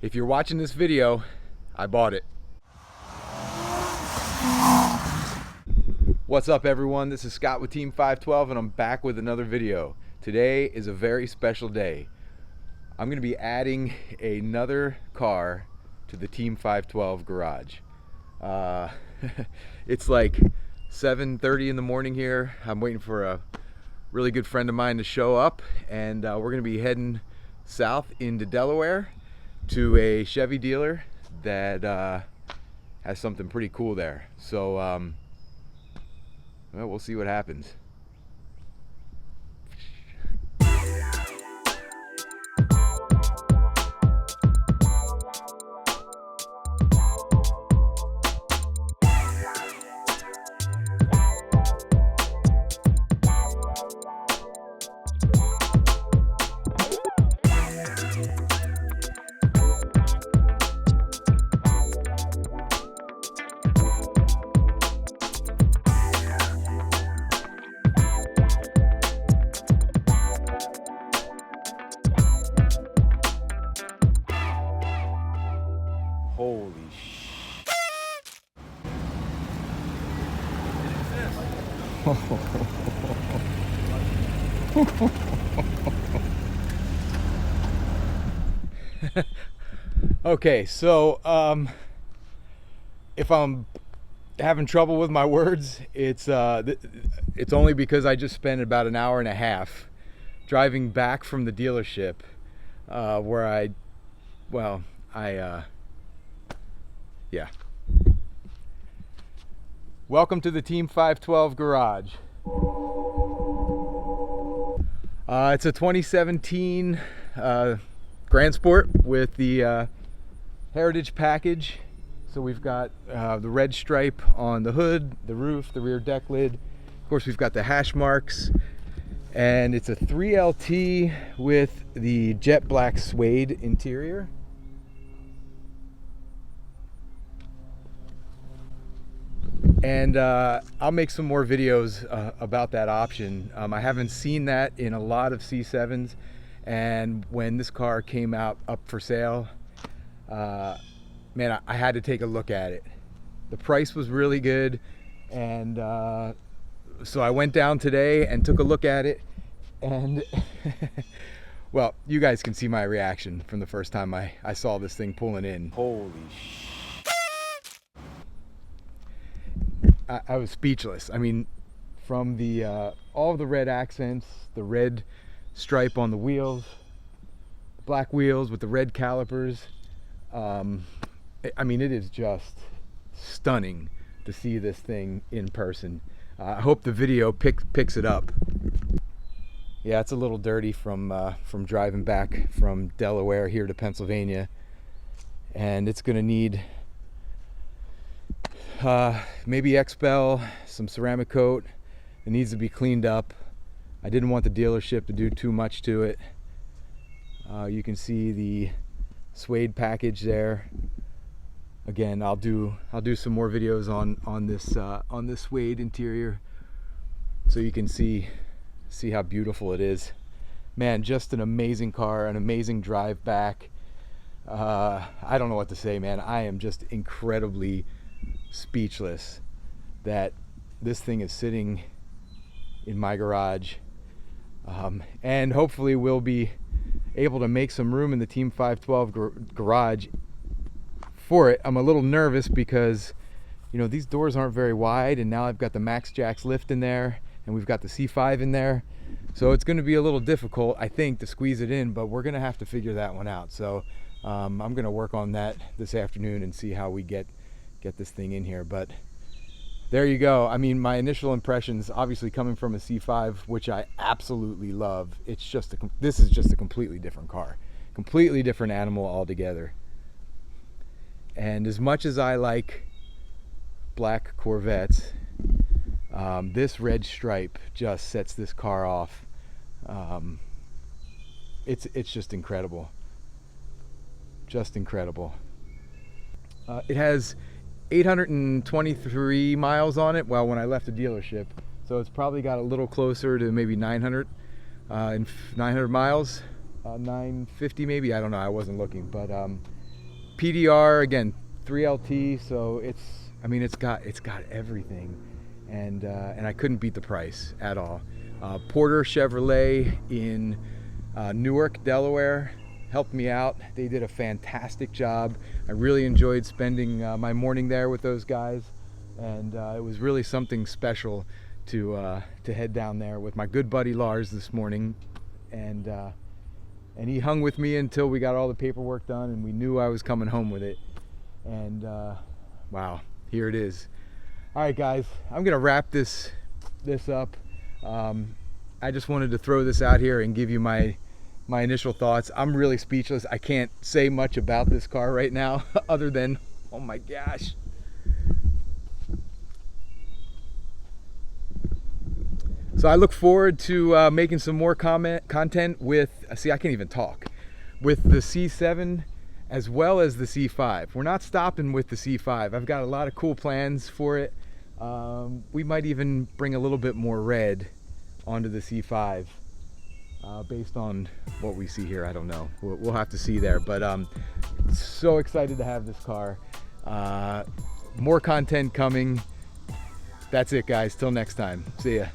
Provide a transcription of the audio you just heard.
If you're watching this video, I bought it. What's up everyone? This is Scott with Team 512 and I'm back with another video. Today is a very special day. I'm going to be adding another car to the Team 512 garage. It's like 7:30 in the morning here. I'm waiting for a really good friend of mine to show up, and we're going to be heading south into Delaware to a Chevy dealer that has something pretty cool there. So well, we'll see what happens. Holy sh! Okay, so if I'm having trouble with my words, it's only because I just spent about an hour and a half driving back from the dealership where yeah. Welcome to the Team 512 garage. It's a 2017 Grand Sport with the Heritage package. So we've got the red stripe on the hood, the roof, the rear deck lid. Of course, we've got the hash marks. And it's a 3LT with the jet black suede interior. And I'll make some more videos about that option. I haven't seen that in a lot of C7s, and when this car came out up for sale, man, I had to take a look at it. The price was really good, and so I went down today and took a look at it, and well, you guys can see my reaction from the first time I saw this thing pulling in. Holy shit. I was speechless. I mean, from the all the red accents, the red stripe on the wheels, black wheels with the red calipers. I mean, it is just stunning to see this thing in person. I hope the video picks it up. Yeah, it's a little dirty from driving back from Delaware here to Pennsylvania, and it's gonna need maybe expel, some ceramic coat. It needs to be cleaned up. I didn't want the dealership to do too much to it. You can see the suede package there. Again, I'll do some more videos on this suede interior, so you can see how beautiful it is. Man, just an amazing car, an amazing drive back. I don't know what to say, man. I am just incredibly speechless that this thing is sitting in my garage, and hopefully we'll be able to make some room in the Team 512 garage for it. I'm a little nervous because, you know, these doors aren't very wide, and now I've got the Max Jacks lift in there, and we've got the C5 in there, so it's going to be a little difficult, I think, to squeeze it in, but we're going to have to figure that one out. So I'm going to work on that this afternoon and see how we get this thing in here. But there you go. I mean, my initial impressions, obviously coming from a C5, which I absolutely love, this is just a completely different car, completely different animal altogether. And as much as I like black Corvettes, this red stripe just sets this car off. It's just incredible, just incredible. It has 823 miles on it. Well, when I left the dealership, so it's probably got a little closer to maybe 900 miles, 950 maybe. I don't know. I wasn't looking, but PDR again, 3LT, so I mean it's got everything, and I couldn't beat the price at all. Porter Chevrolet in Newark, Delaware helped me out. They did a fantastic job. I really enjoyed spending my morning there with those guys, and it was really something special to head down there with my good buddy Lars this morning, and he hung with me until we got all the paperwork done and we knew I was coming home with it. And wow, here it is. All right guys, I'm gonna wrap this up. I just wanted to throw this out here and give you my initial thoughts. I'm really speechless. I can't say much about this car right now other than, oh my gosh. So I look forward to making some more content with, see, I can't even talk, with the C7 as well as the C5. We're not stopping with the C5. I've got a lot of cool plans for it. We might even bring a little bit more red onto the C5 based on what we see here. I don't know. We'll have to see there. But so excited to have this car. More content coming. That's it, guys. Till next time. See ya.